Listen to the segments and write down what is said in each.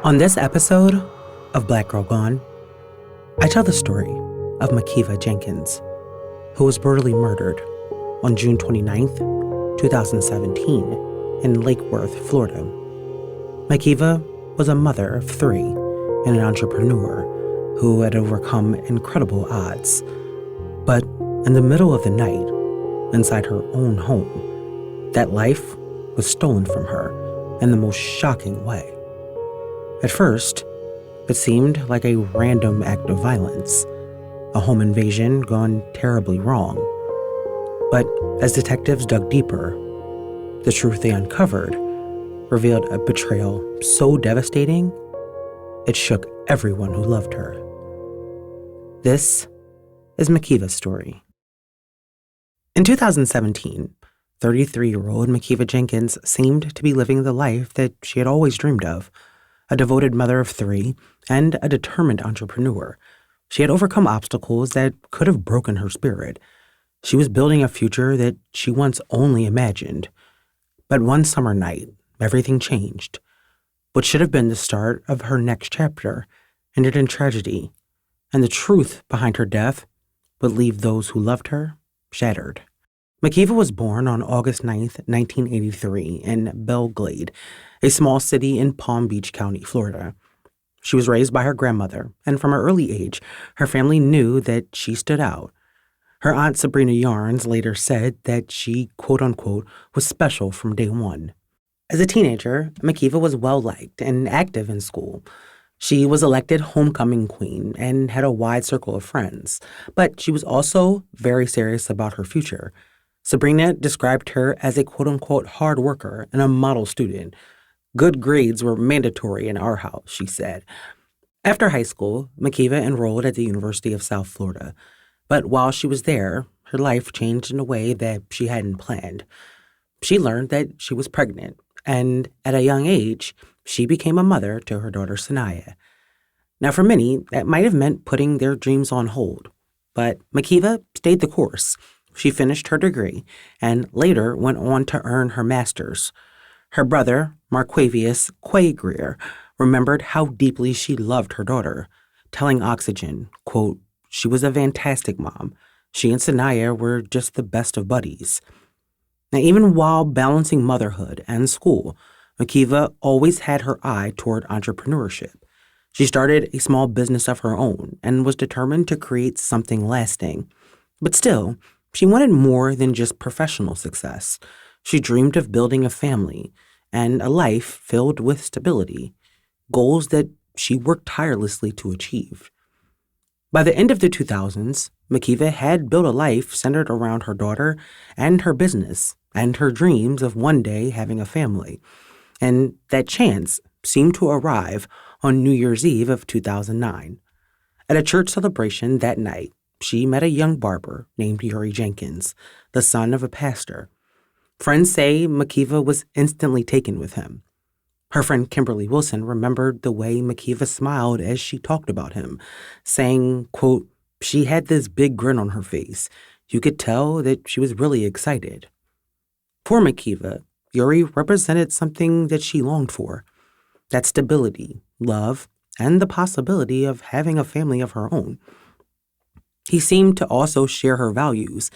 On this episode of Black Girl Gone, I tell the story of Makeva Jenkins, who was brutally murdered on June 29th, 2017 in Lake Worth, Florida. Makeva was a mother of three and an entrepreneur who had overcome incredible odds. But in the middle of the night, inside her own home, that life was stolen from her in the most shocking way. At first, it seemed like a random act of violence, a home invasion gone terribly wrong. But as detectives dug deeper, the truth they uncovered revealed a betrayal so devastating, it shook everyone who loved her. This is Makeva's story. In 2017, 33-year-old Makeva Jenkins seemed to be living the life that she had always dreamed of. A devoted mother of three, and a determined entrepreneur. She had overcome obstacles that could have broken her spirit. She was building a future that she once only imagined. But one summer night, everything changed. What should have been the start of her next chapter ended in tragedy, and the truth behind her death would leave those who loved her shattered. Makeva was born on August 9th, 1983, in Belle Glade, a small city in Palm Beach County, Florida. She was raised by her grandmother, and from an early age, her family knew that she stood out. Her aunt Sabrina Yarns later said that she, quote-unquote, was special from day one. As a teenager, Makeva was well-liked and active in school. She was elected homecoming queen and had a wide circle of friends, but she was also very serious about her future. Sabrina described her as a quote-unquote hard worker and a model student. Good grades were mandatory in our house, she said. After high school, Makeva enrolled at the University of South Florida. But while she was there, her life changed in a way that she hadn't planned. She learned that she was pregnant, and at a young age, she became a mother to her daughter Sanaya. Now, for many, that might have meant putting their dreams on hold. But Makeva stayed the course. She finished her degree and later went on to earn her master's. Her brother, Marquavius Quay Greer, remembered how deeply she loved her daughter, telling Oxygen, quote, "She was a fantastic mom. She and Sanaya were just the best of buddies." Now, even while balancing motherhood and school, Makeva always had her eye toward entrepreneurship. She started a small business of her own and was determined to create something lasting. But still, she wanted more than just professional success. She dreamed of building a family and a life filled with stability, goals that she worked tirelessly to achieve. By the end of the 2000s, Makeva had built a life centered around her daughter and her business and her dreams of one day having a family. And that chance seemed to arrive on New Year's Eve of 2009. At a church celebration that night, she met a young barber named Yuri Jenkins, the son of a pastor. Friends say Makeva was instantly taken with him. Her friend Kimberly Wilson remembered the way Makeva smiled as she talked about him, saying, quote, "She had this big grin on her face. You could tell that she was really excited." For Makeva, Yuri represented something that she longed for, that stability, love, and the possibility of having a family of her own. He seemed to also share her values,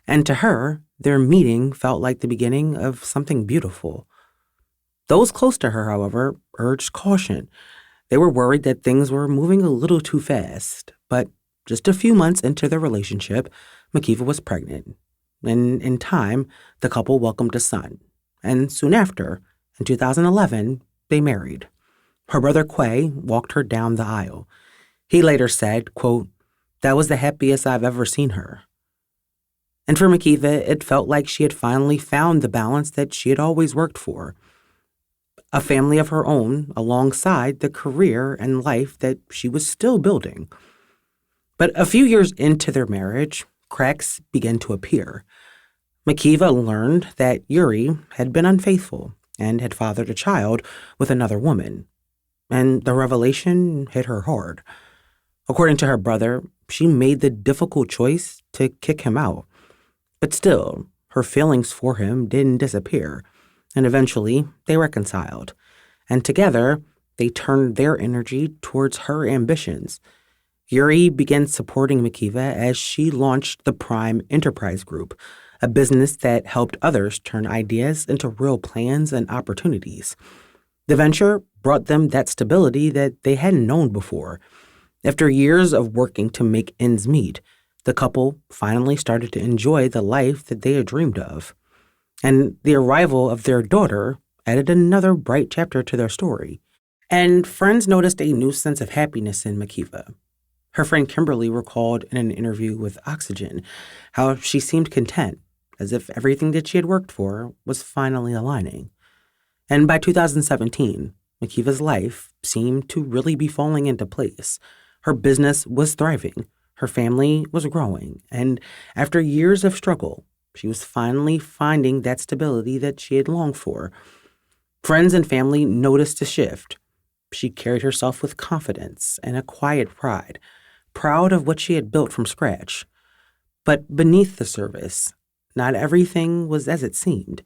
and to her, their meeting felt like the beginning of something beautiful. Those close to her, however, urged caution. They were worried that things were moving a little too fast. But just a few months into their relationship, Makeva was pregnant. And in time, the couple welcomed a son. And soon after, in 2011, they married. Her brother Quay walked her down the aisle. He later said, quote, "That was the happiest I've ever seen her." And for Makeva, it felt like she had finally found the balance that she had always worked for. A family of her own alongside the career and life that she was still building. But a few years into their marriage, cracks began to appear. Makeva learned that Yuri had been unfaithful and had fathered a child with another woman. And the revelation hit her hard. According to her brother, she made the difficult choice to kick him out. But still, her feelings for him didn't disappear, and eventually they reconciled. And together, they turned their energy towards her ambitions. Yuri began supporting Makeva as she launched the Prime Enterprise Group, a business that helped others turn ideas into real plans and opportunities. The venture brought them that stability that they hadn't known before. After years of working to make ends meet, the couple finally started to enjoy the life that they had dreamed of. And the arrival of their daughter added another bright chapter to their story. And friends noticed a new sense of happiness in Makeva. Her friend Kimberly recalled in an interview with Oxygen how she seemed content, as if everything that she had worked for was finally aligning. And by 2017, Makeva's life seemed to really be falling into place. Her business was thriving, her family was growing, and after years of struggle, she was finally finding that stability that she had longed for. Friends and family noticed a shift. She carried herself with confidence and a quiet pride, proud of what she had built from scratch. But beneath the surface, not everything was as it seemed.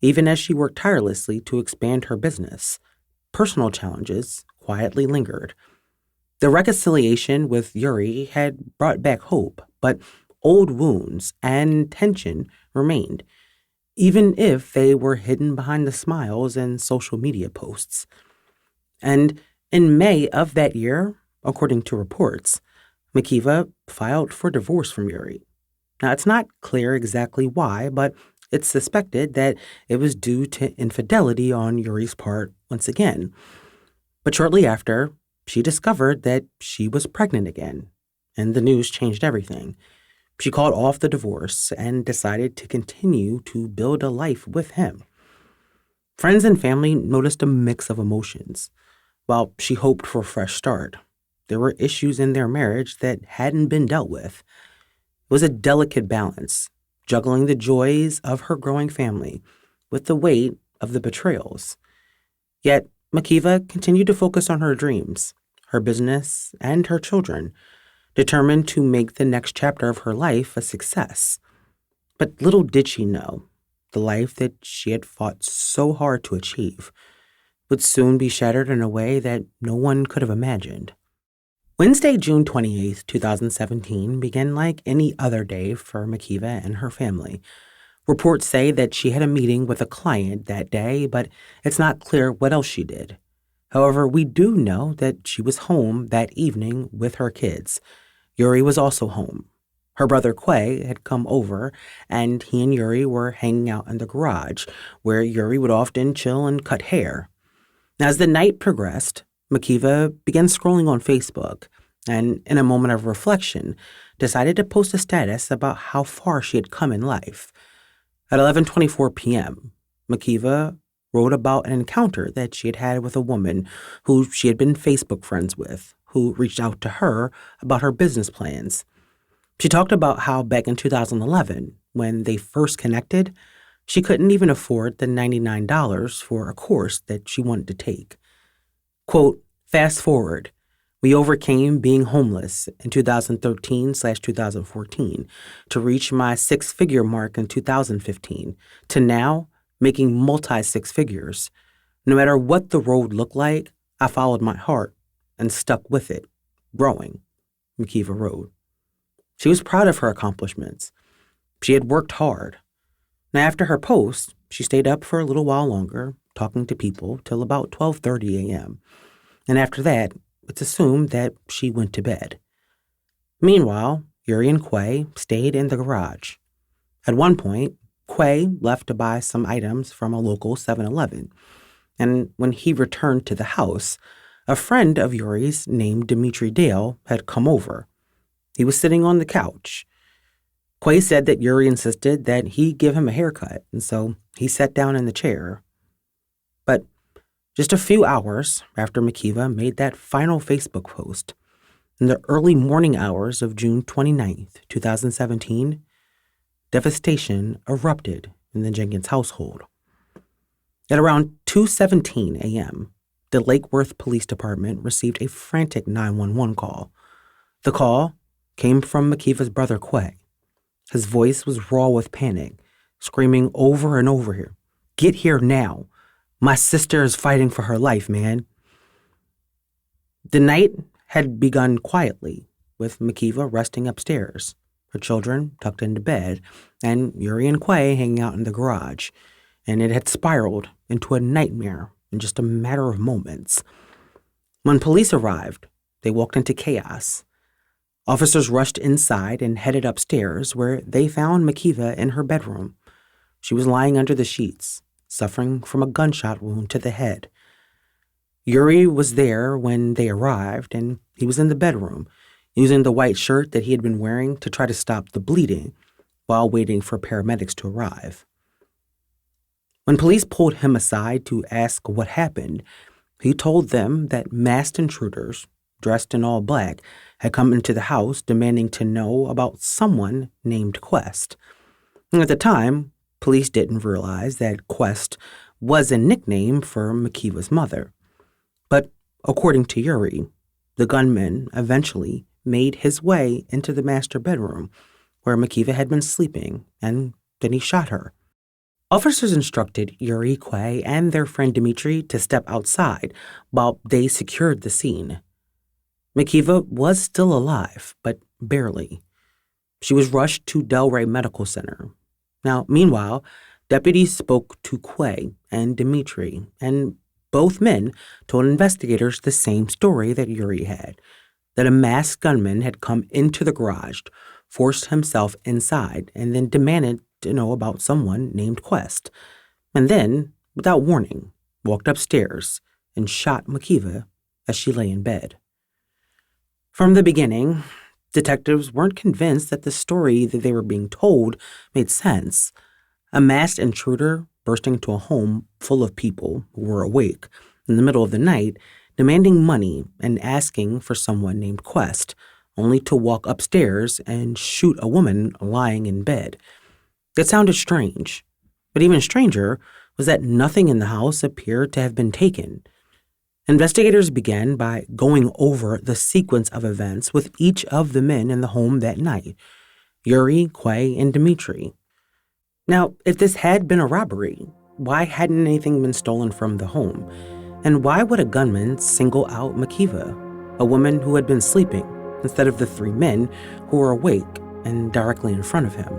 Even as she worked tirelessly to expand her business, personal challenges quietly lingered. The reconciliation with Yuri had brought back hope, but old wounds and tension remained, even if they were hidden behind the smiles and social media posts. And in May of that year, according to reports, Makeva filed for divorce from Yuri. Now, it's not clear exactly why, but it's suspected that it was due to infidelity on Yuri's part once again. But shortly after, she discovered that she was pregnant again, and the news changed everything. She called off the divorce and decided to continue to build a life with him. Friends and family noticed a mix of emotions. While she hoped for a fresh start, there were issues in their marriage that hadn't been dealt with. It was a delicate balance, juggling the joys of her growing family with the weight of the betrayals. Yet, Makeva continued to focus on her dreams, her business, and her children, determined to make the next chapter of her life a success. But little did she know, the life that she had fought so hard to achieve would soon be shattered in a way that no one could have imagined. Wednesday, June 28th, 2017, began like any other day for Makeva and her family. Reports say that she had a meeting with a client that day, but it's not clear what else she did. However, we do know that she was home that evening with her kids. Yuri was also home. Her brother Quay had come over, and he and Yuri were hanging out in the garage, where Yuri would often chill and cut hair. As the night progressed, Makeva began scrolling on Facebook and, in a moment of reflection, decided to post a status about how far she had come in life. At 11:24 p.m., Makeva wrote about an encounter that she had had with a woman who she had been Facebook friends with, who reached out to her about her business plans. She talked about how back in 2011, when they first connected, she couldn't even afford the $99 for a course that she wanted to take. Quote, fast forward, we overcame being homeless in 2013/2014 to reach my six-figure mark in 2015 to now making multi-six figures. No matter what the road looked like, I followed my heart and stuck with it, growing, Makeva wrote. She was proud of her accomplishments. She had worked hard. Now, after her post, she stayed up for a little while longer, talking to people till about 12:30 a.m. And after that, it's assumed that she went to bed. Meanwhile, Yuri and Quay stayed in the garage. At one point, Quay left to buy some items from a local 7-Eleven, and when he returned to the house, a friend of Yuri's named Dimitri Dale had come over. He was sitting on the couch. Quay said that Yuri insisted that he give him a haircut, and so he sat down in the chair. But just a few hours after Makeva made that final Facebook post, in the early morning hours of June 29th, 2017, devastation erupted in the Jenkins household. At around 2:17 a.m., the Lake Worth Police Department received a frantic 911 call. The call came from Makeva's brother Quay. His voice was raw with panic, screaming over and over here, "Get here now. My sister is fighting for her life, man." The night had begun quietly, with Makeva resting upstairs, her children tucked into bed, and Yuri and Quay hanging out in the garage, and it had spiraled into a nightmare in just a matter of moments. When police arrived, they walked into chaos. Officers rushed inside and headed upstairs, where they found Makeva in her bedroom. She was lying under the sheets, suffering from a gunshot wound to the head. Yuri was there when they arrived, and he was in the bedroom, using the white shirt that he had been wearing to try to stop the bleeding while waiting for paramedics to arrive. When police pulled him aside to ask what happened, he told them that masked intruders, dressed in all black, had come into the house demanding to know about someone named Quest. And at the time, police didn't realize that Quest was a nickname for Makeva's mother. But according to Yuri, the gunman eventually made his way into the master bedroom where Makeva had been sleeping, and then he shot her. Officers instructed Yuri, Quay, and their friend Dmitri to step outside while they secured the scene. Makeva was still alive, but barely. She was rushed to Delray Medical Center. Now, meanwhile, deputies spoke to Quay and Dmitri, and both men told investigators the same story that Yuri had, that a masked gunman had come into the garage, forced himself inside, and then demanded to know about someone named Quest, and then, without warning, walked upstairs and shot Makeva as she lay in bed. From the beginning, detectives weren't convinced that the story that they were being told made sense. A masked intruder bursting into a home full of people who were awake in the middle of the night, demanding money and asking for someone named Quest, only to walk upstairs and shoot a woman lying in bed. That sounded strange, but even stranger was that nothing in the house appeared to have been taken. Investigators began by going over the sequence of events with each of the men in the home that night, Yuri, Quay, and Dmitri. Now, if this had been a robbery, why hadn't anything been stolen from the home? And why would a gunman single out Makeva, a woman who had been sleeping, instead of the three men who were awake and directly in front of him?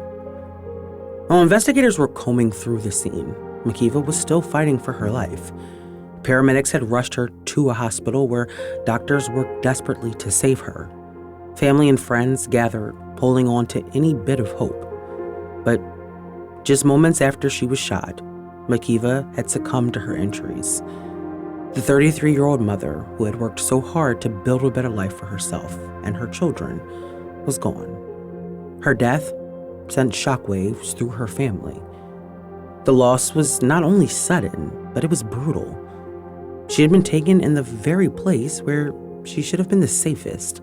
While investigators were combing through the scene, Makeva was still fighting for her life. Paramedics had rushed her to a hospital where doctors worked desperately to save her. Family and friends gathered, holding on to any bit of hope. But just moments after she was shot, Makeva had succumbed to her injuries. The 33-year-old mother, who had worked so hard to build a better life for herself and her children, was gone. Her death sent shockwaves through her family. The loss was not only sudden, but it was brutal. She had been taken in the very place where she should have been the safest.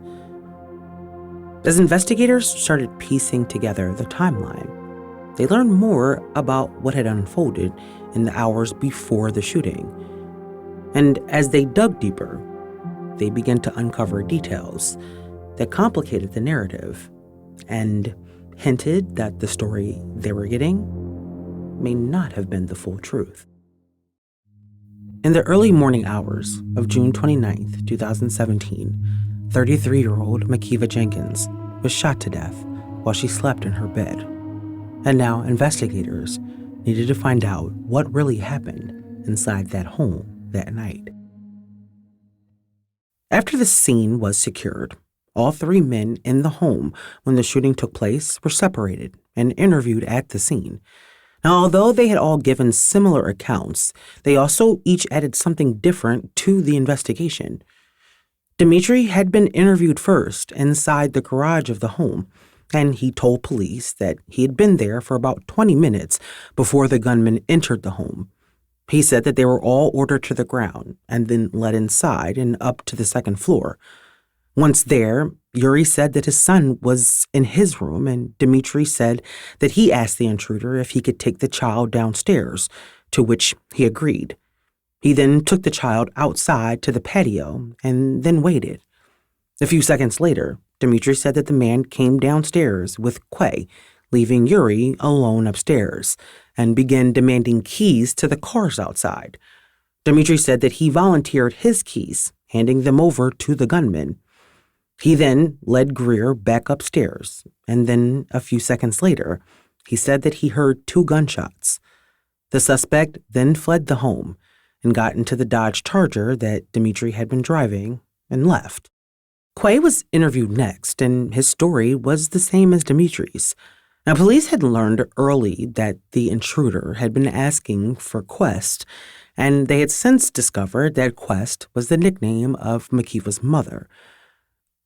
As investigators started piecing together the timeline, they learned more about what had unfolded in the hours before the shooting. And as they dug deeper, they began to uncover details that complicated the narrative and hinted that the story they were getting may not have been the full truth. In the early morning hours of June 29, 2017, 33-year-old Makeva Jenkins was shot to death while she slept in her bed. And now investigators needed to find out what really happened inside that home that night. After the scene was secured, all three men in the home when the shooting took place were separated and interviewed at the scene. Now, although they had all given similar accounts, they also each added something different to the investigation. Dmitri had been interviewed first inside the garage of the home, and he told police that he had been there for about 20 minutes before the gunman entered the home. He said that they were all ordered to the ground and then led inside and up to the second floor. Once there, Yuri said that his son was in his room, and Dmitri said that he asked the intruder if he could take the child downstairs, to which he agreed. He then took the child outside to the patio and then waited. A few seconds later, Dmitri said that the man came downstairs with Quay, leaving Yuri alone upstairs, and began demanding keys to the cars outside. Dmitri said that he volunteered his keys, handing them over to the gunman. He then led Greer back upstairs, and then a few seconds later, he said that he heard 2 gunshots. The suspect then fled the home and got into the Dodge Charger that Dimitri had been driving and left. Quay was interviewed next, and his story was the same as Dimitri's. Now, police had learned early that the intruder had been asking for Quest, and they had since discovered that Quest was the nickname of Makeva's mother.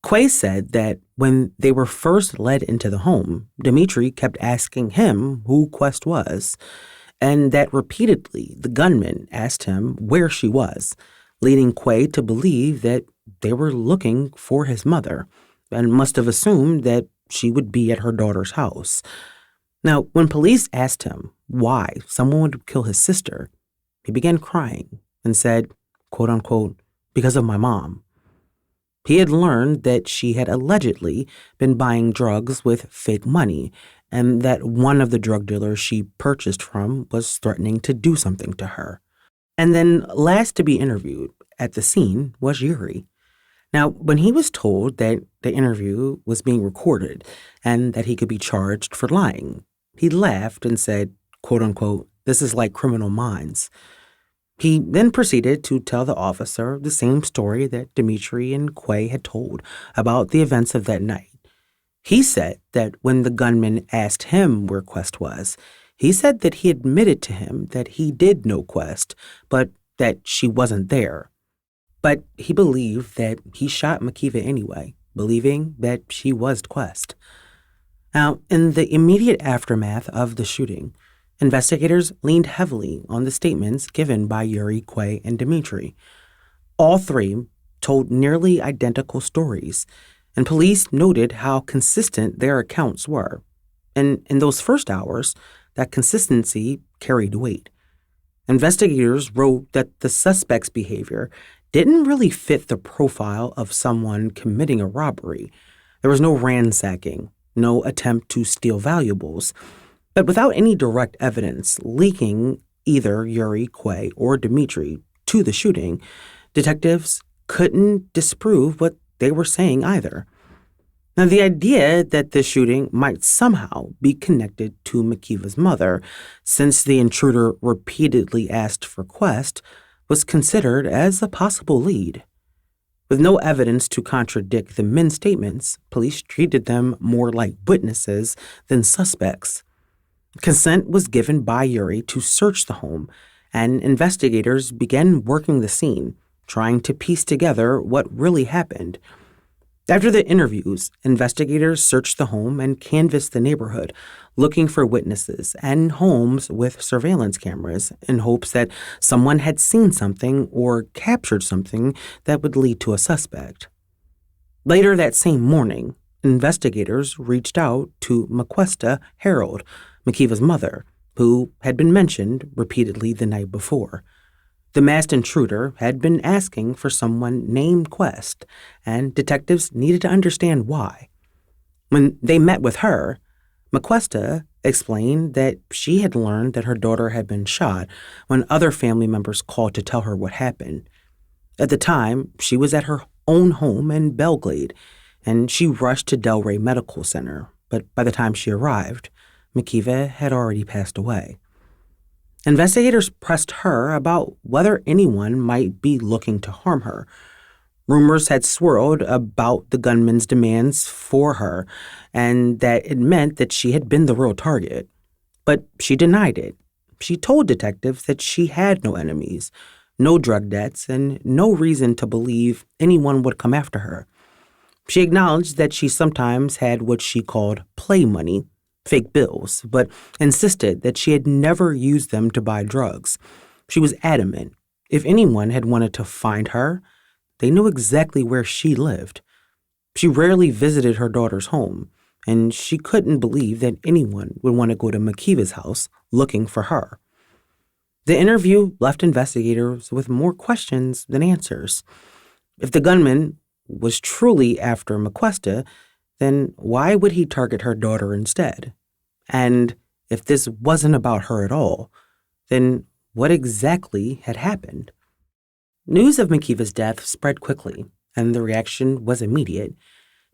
Quay said that when they were first led into the home, Dimitri kept asking him who Quest was, and that repeatedly the gunman asked him where she was, leading Quay to believe that they were looking for his mother and must have assumed that she would be at her daughter's house. Now, when police asked him why someone would kill his sister, he began crying and said, quote unquote, because of my mom. He had learned that she had allegedly been buying drugs with fake money, and that one of the drug dealers she purchased from was threatening to do something to her. And then last to be interviewed at the scene was Yuri. Now, when he was told that the interview was being recorded and that he could be charged for lying, he laughed and said, quote unquote, this is like Criminal Minds. He then proceeded to tell the officer the same story that Dimitri and Quay had told about the events of that night. He said that when the gunman asked him where Quest was, he said that he admitted to him that he did know Quest, but that she wasn't there. But he believed that he shot Makeva anyway, believing that she was Quest. Now, in the immediate aftermath of the shooting, investigators leaned heavily on the statements given by Yuri, Quay, and Dimitri. All 3 told nearly identical stories, and police noted how consistent their accounts were. And in those first hours, that consistency carried weight. Investigators wrote that the suspect's behavior didn't really fit the profile of someone committing a robbery. There was no ransacking, no attempt to steal valuables. But without any direct evidence linking either Yuri, Quay, or Dimitri to the shooting, detectives couldn't disprove what they were saying either. Now, the idea that the shooting might somehow be connected to Makeva's mother, since the intruder repeatedly asked for Quest, was considered as a possible lead. With no evidence to contradict the men's statements, police treated them more like witnesses than suspects. Consent was given by Yuri to search the home, and investigators began working the scene, trying to piece together what really happened. After the interviews, investigators searched the home and canvassed the neighborhood, looking for witnesses and homes with surveillance cameras in hopes that someone had seen something or captured something that would lead to a suspect. Later that same morning, investigators reached out to Makeva Harold, Makeva's mother, who had been mentioned repeatedly the night before. The masked intruder had been asking for someone named Quest, and detectives needed to understand why. When they met with her, Makeva explained that she had learned that her daughter had been shot when other family members called to tell her what happened. At the time, she was at her own home in Belglade, and she rushed to Delray Medical Center, but by the time she arrived, Makeva had already passed away. Investigators pressed her about whether anyone might be looking to harm her. Rumors had swirled about the gunman's demands for her, and that it meant that she had been the real target. But she denied it. She told detectives that she had no enemies, no drug debts, and no reason to believe anyone would come after her. She acknowledged that she sometimes had what she called play money, fake bills, but insisted that she had never used them to buy drugs. She was adamant. If anyone had wanted to find her, they knew exactly where she lived. She rarely visited her daughter's home, and she couldn't believe that anyone would want to go to Makeva's house looking for her. The interview left investigators with more questions than answers. If the gunman was truly after Makeva, then why would he target her daughter instead? And if this wasn't about her at all, then what exactly had happened? News of Makeva's death spread quickly, and the reaction was immediate.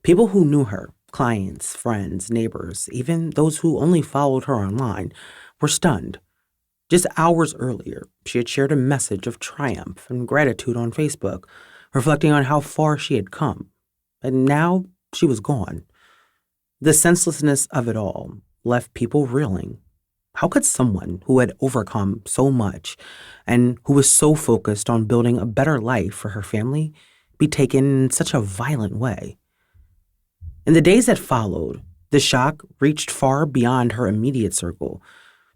People who knew her, clients, friends, neighbors, even those who only followed her online, were stunned. Just hours earlier, she had shared a message of triumph and gratitude on Facebook, reflecting on how far she had come. And now she was gone. The senselessness of it all left people reeling. How could someone who had overcome so much and who was so focused on building a better life for her family be taken in such a violent way? In the days that followed, the shock reached far beyond her immediate circle.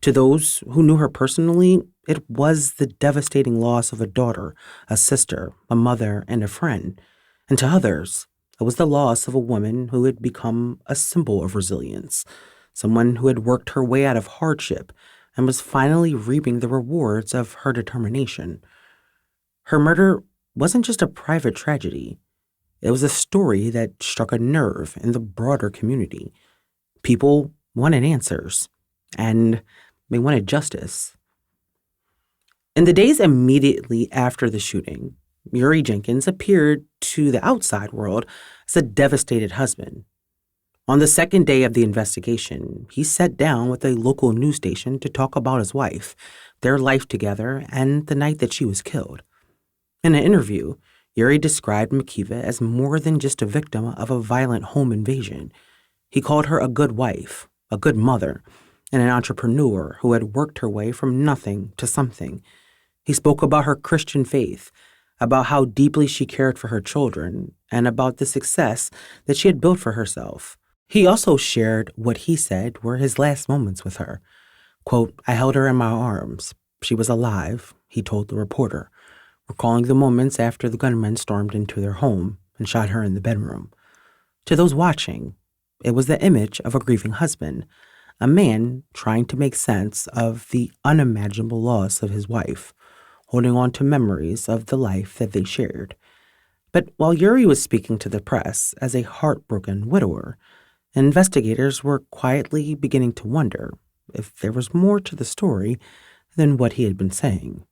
To those who knew her personally, it was the devastating loss of a daughter, a sister, a mother, and a friend. And to others, it was the loss of a woman who had become a symbol of resilience, someone who had worked her way out of hardship and was finally reaping the rewards of her determination. Her murder wasn't just a private tragedy. It was a story that struck a nerve in the broader community. People wanted answers, and they wanted justice. In the days immediately after the shooting, Makeva Jenkins appeared to the outside world as a devastated husband. On the second day of the investigation, he sat down with a local news station to talk about his wife, their life together, and the night that she was killed. In an interview, Makeva described Makeva as more than just a victim of a violent home invasion. He called her a good wife, a good mother, and an entrepreneur who had worked her way from nothing to something. He spoke about her Christian faith, about how deeply she cared for her children, and about the success that she had built for herself. He also shared what he said were his last moments with her. Quote, "I held her in my arms. She was alive," he told the reporter, recalling the moments after the gunmen stormed into their home and shot her in the bedroom. To those watching, it was the image of a grieving husband, a man trying to make sense of the unimaginable loss of his wife, holding on to memories of the life that they shared. But while Makeva was speaking to the press as a heartbroken widower, investigators were quietly beginning to wonder if there was more to the story than what he had been saying.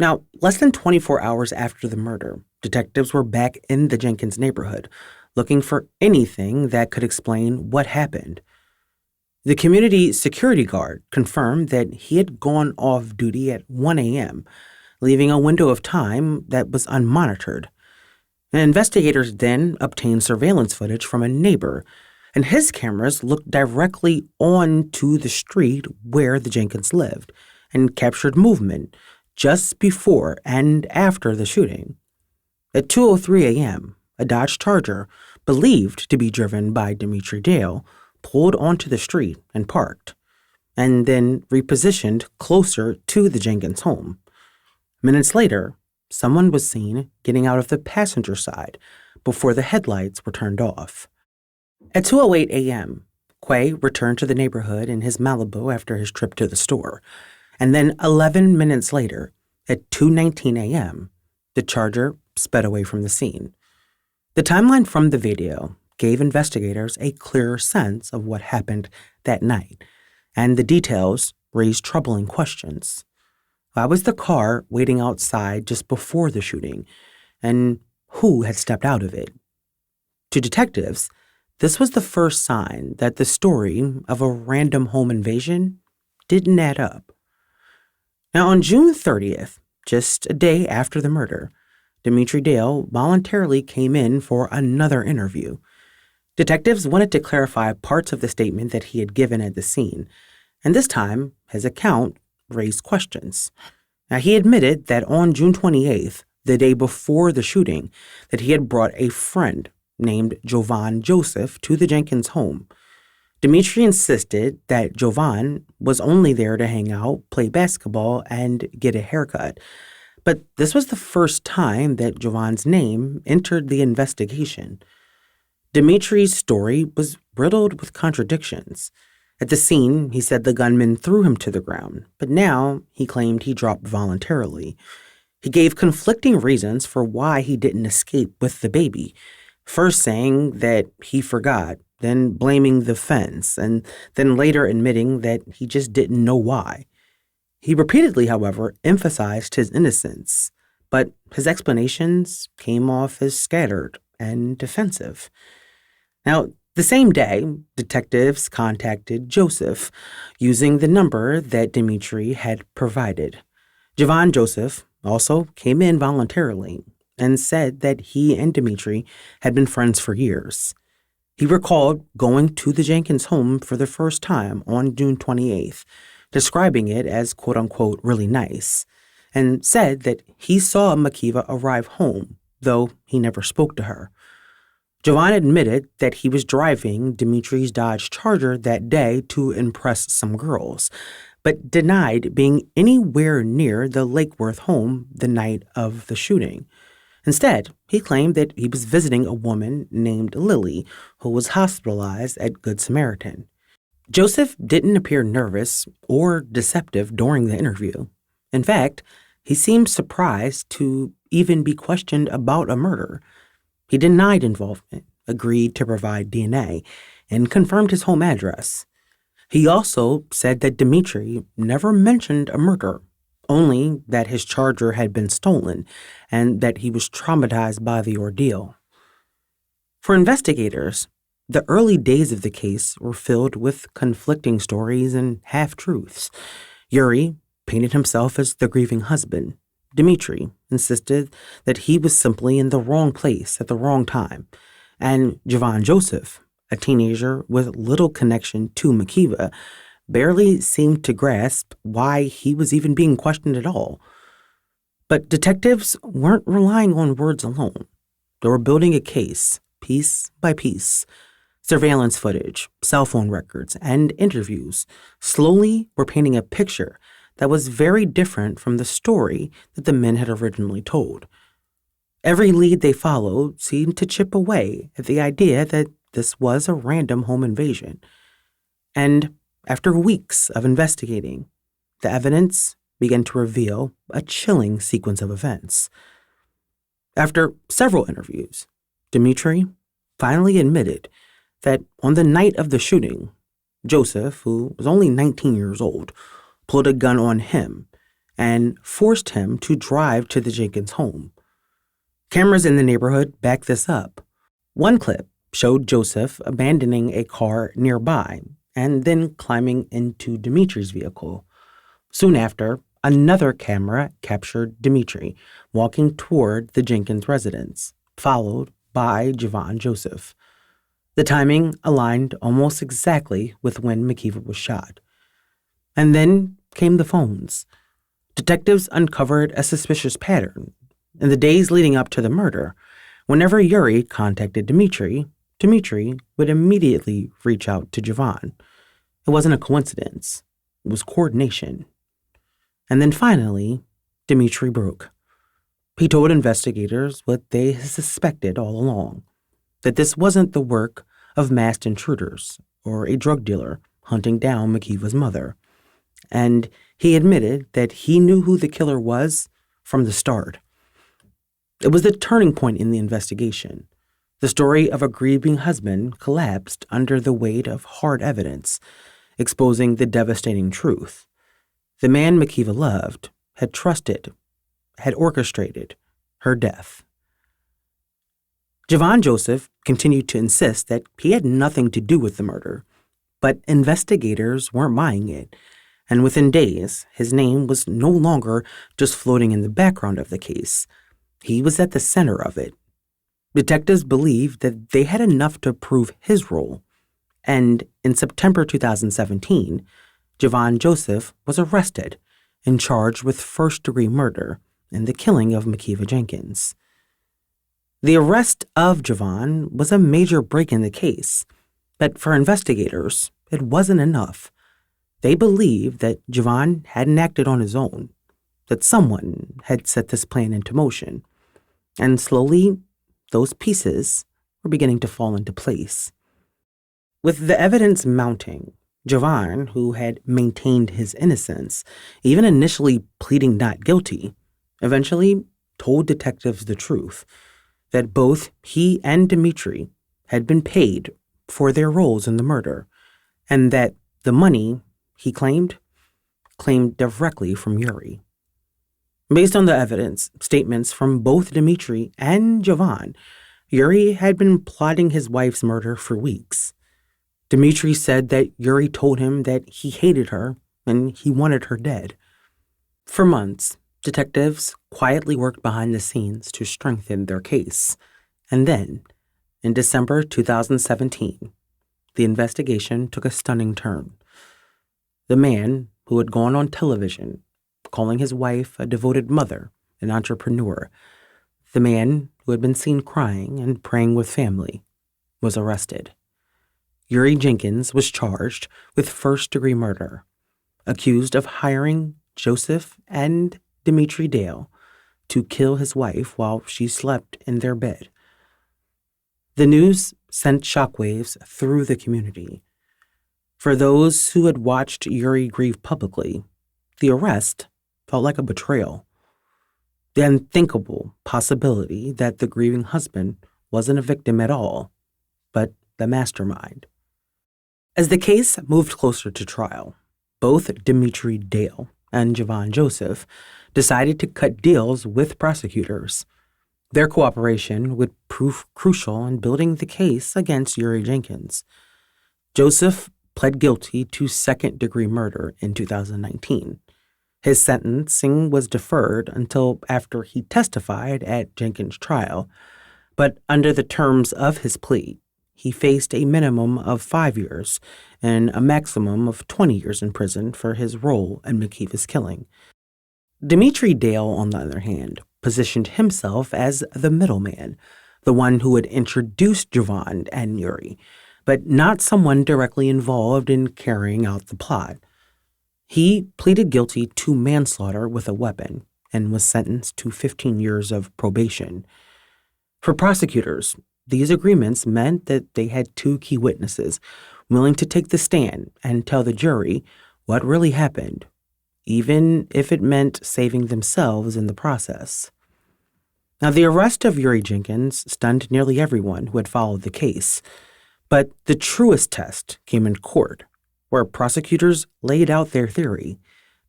Now, less than 24 hours after the murder, detectives were back in the Jenkins neighborhood, looking for anything that could explain what happened. The community security guard confirmed that he had gone off duty at 1 a.m., leaving a window of time that was unmonitored. And investigators then obtained surveillance footage from a neighbor, and his cameras looked directly onto the street where the Jenkins lived and captured movement just before and after the shooting. At 2:03 a.m., a Dodge Charger, believed to be driven by Dimitri Dale, pulled onto the street and parked, and then repositioned closer to the Jenkins home. Minutes later, someone was seen getting out of the passenger side before the headlights were turned off. At 2:08 a.m., Quay returned to the neighborhood in his Malibu after his trip to the store, and then 11 minutes later, at 2:19 a.m., the Charger sped away from the scene. The timeline from the video gave investigators a clearer sense of what happened that night, and the details raised troubling questions. Why was the car waiting outside just before the shooting, and who had stepped out of it? To detectives, this was the first sign that the story of a random home invasion didn't add up. Now, on June 30th, just a day after the murder, Dimitri Dale voluntarily came in for another interview. Detectives wanted to clarify parts of the statement that he had given at the scene, and this time his account raised questions. Now, he admitted that on June 28th, the day before the shooting, that he had brought a friend named Jovan Joseph to the Jenkins home. Dimitri insisted that Jovan was only there to hang out, play basketball, and get a haircut. But this was the first time that Jovan's name entered the investigation. Dimitri's story was riddled with contradictions. At the scene, he said the gunman threw him to the ground, but now he claimed he dropped voluntarily. He gave conflicting reasons for why he didn't escape with the baby, first saying that he forgot, then blaming the fence, and then later admitting that he just didn't know why. He repeatedly, however, emphasized his innocence, but his explanations came off as scattered and defensive. Now, the same day, detectives contacted Joseph using the number that Dimitri had provided. Jovan Joseph also came in voluntarily and said that he and Dimitri had been friends for years. He recalled going to the Jenkins home for the first time on June 28th, describing it as quote-unquote really nice, and said that he saw Makeva arrive home, though he never spoke to her. Jovan admitted that he was driving Dimitri's Dodge Charger that day to impress some girls, but denied being anywhere near the Lakeworth home the night of the shooting. Instead, he claimed that he was visiting a woman named Lily, who was hospitalized at Good Samaritan. Joseph didn't appear nervous or deceptive during the interview. In fact, he seemed surprised to even be questioned about a murder. He denied involvement, agreed to provide DNA, and confirmed his home address. He also said that Dimitri never mentioned a murder, only that his Charger had been stolen and that he was traumatized by the ordeal. For investigators, the early days of the case were filled with conflicting stories and half-truths. Yuri painted himself as the grieving husband. Dimitri insisted that he was simply in the wrong place at the wrong time, and Jovan Joseph, a teenager with little connection to Makeva, barely seemed to grasp why he was even being questioned at all. But detectives weren't relying on words alone. They were building a case, piece by piece. Surveillance footage, cell phone records, and interviews slowly were painting a picture that was very different from the story that the men had originally told. Every lead they followed seemed to chip away at the idea that this was a random home invasion. And after weeks of investigating, the evidence began to reveal a chilling sequence of events. After several interviews, Dimitri finally admitted that on the night of the shooting, Joseph, who was only 19 years old, pulled a gun on him and forced him to drive to the Jenkins home. Cameras in the neighborhood backed this up. One clip showed Joseph abandoning a car nearby and then climbing into Dimitri's vehicle. Soon after, another camera captured Dimitri walking toward the Jenkins residence, followed by Jovan Joseph. The timing aligned almost exactly with when Makeva was shot. And then came the phones. Detectives uncovered a suspicious pattern. In the days leading up to the murder, whenever Yuri contacted Dimitri, Dimitri would immediately reach out to Jovan. It wasn't a coincidence. It was coordination. And then finally, Dimitri broke. He told investigators what they suspected all along, that this wasn't the work of masked intruders or a drug dealer hunting down Makeva's mother. And he admitted that he knew who the killer was from the start. It was the turning point in the investigation. The story of a grieving husband collapsed under the weight of hard evidence, exposing the devastating truth. The man Makeva loved, had trusted, had orchestrated her death. Jovan Joseph continued to insist that he had nothing to do with the murder, but investigators weren't buying it, and within days, his name was no longer just floating in the background of the case. He was at the center of it. Detectives believed that they had enough to prove his role, and in September 2017, Jovan Joseph was arrested and charged with first-degree murder and the killing of Makeva Jenkins. The arrest of Jovan was a major break in the case, but for investigators, it wasn't enough. They believed that Jovan hadn't acted on his own, that someone had set this plan into motion, and slowly, those pieces were beginning to fall into place. With the evidence mounting, Jovan, who had maintained his innocence, even initially pleading not guilty, eventually told detectives the truth, that both he and Dimitri had been paid for their roles in the murder, and that the money he claimed directly from Yuri. Based on the evidence, statements from both Dmitri and Jovan, Yuri had been plotting his wife's murder for weeks. Dmitri said that Yuri told him that he hated her and he wanted her dead. For months, detectives quietly worked behind the scenes to strengthen their case. And then, in December 2017, the investigation took a stunning turn. The man who had gone on television calling his wife a devoted mother, an entrepreneur, the man who had been seen crying and praying with family, was arrested. Yuri Jenkins was charged with first-degree murder, accused of hiring Joseph and Dmitri Dale to kill his wife while she slept in their bed. The news sent shockwaves through the community. For those who had watched Yuri grieve publicly, the arrest felt like a betrayal. The unthinkable possibility that the grieving husband wasn't a victim at all, but the mastermind. As the case moved closer to trial, both Dmitri Dale and Jovan Joseph decided to cut deals with prosecutors. Their cooperation would prove crucial in building the case against Yuri Jenkins. Joseph pled guilty to second-degree murder in 2019. His sentencing was deferred until after he testified at Jenkins' trial, but under the terms of his plea, he faced a minimum of 5 years and a maximum of 20 years in prison for his role in Makeva's killing. Dmitri Dale, on the other hand, positioned himself as the middleman, the one who had introduced Jovan and Yuri, but not someone directly involved in carrying out the plot. He pleaded guilty to manslaughter with a weapon and was sentenced to 15 years of probation. For prosecutors, these agreements meant that they had two key witnesses willing to take the stand and tell the jury what really happened, even if it meant saving themselves in the process. Now, the arrest of Yuri Jenkins stunned nearly everyone who had followed the case, but the truest test came in court, where prosecutors laid out their theory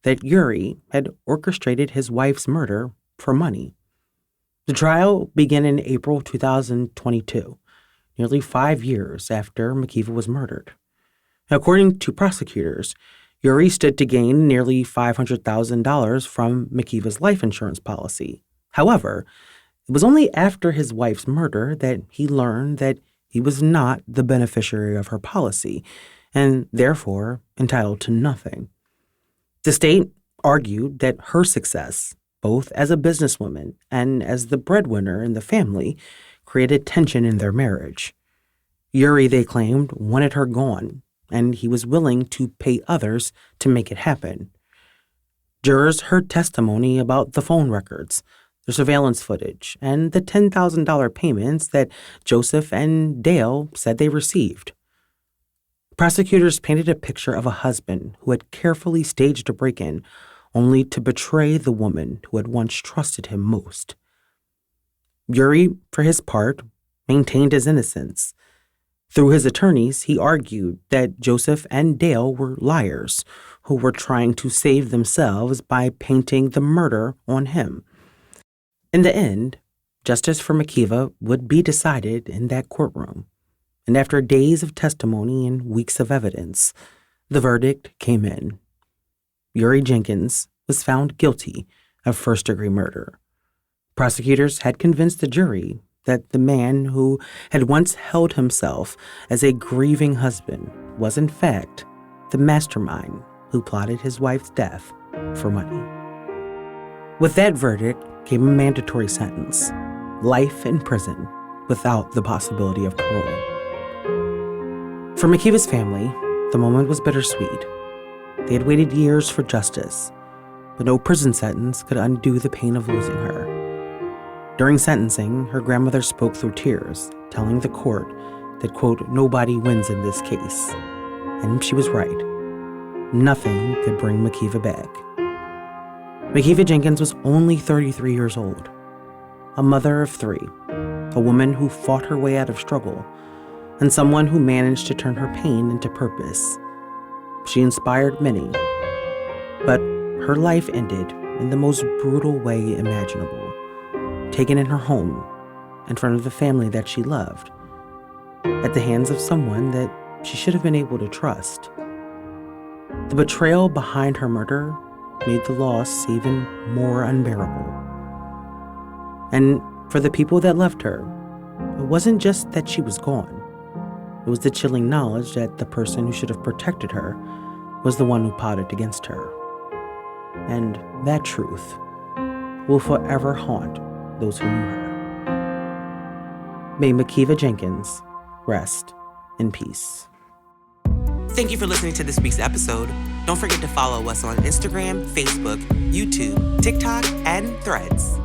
that Yuri had orchestrated his wife's murder for money. The trial began in April 2022, nearly 5 years after Makeva was murdered. According to prosecutors, Yuri stood to gain nearly $500,000 from Makeva's life insurance policy. However, it was only after his wife's murder that he learned that he was not the beneficiary of her policy, and therefore entitled to nothing. The state argued that her success, both as a businesswoman and as the breadwinner in the family, created tension in their marriage. Yuri, they claimed, wanted her gone, and he was willing to pay others to make it happen. Jurors heard testimony about the phone records, the surveillance footage, and the $10,000 payments that Joseph and Dale said they received. Prosecutors painted a picture of a husband who had carefully staged a break-in only to betray the woman who had once trusted him most. Yuri, for his part, maintained his innocence. Through his attorneys, he argued that Joseph and Dale were liars who were trying to save themselves by painting the murder on him. In the end, justice for Makeva would be decided in that courtroom. And after days of testimony and weeks of evidence, the verdict came in. Yuri Jenkins was found guilty of first-degree murder. Prosecutors had convinced the jury that the man who had once held himself as a grieving husband was in fact the mastermind who plotted his wife's death for money. With that verdict came a mandatory sentence, life in prison without the possibility of parole. For Makeva's family, the moment was bittersweet. They had waited years for justice, but no prison sentence could undo the pain of losing her. During sentencing, her grandmother spoke through tears, telling the court that, quote, nobody wins in this case. And she was right. Nothing could bring Makeva back. Makeva Jenkins was only 33 years old, a mother of 3, a woman who fought her way out of struggle, and someone who managed to turn her pain into purpose. She inspired many, but her life ended in the most brutal way imaginable, taken in her home, in front of the family that she loved, at the hands of someone that she should have been able to trust. The betrayal behind her murder made the loss even more unbearable. And for the people that loved her, it wasn't just that she was gone. It was the chilling knowledge that the person who should have protected her was the one who plotted against her. And that truth will forever haunt those who knew her. May Makeva Jenkins rest in peace. Thank you for listening to this week's episode. Don't forget to follow us on Instagram, Facebook, YouTube, TikTok, and Threads.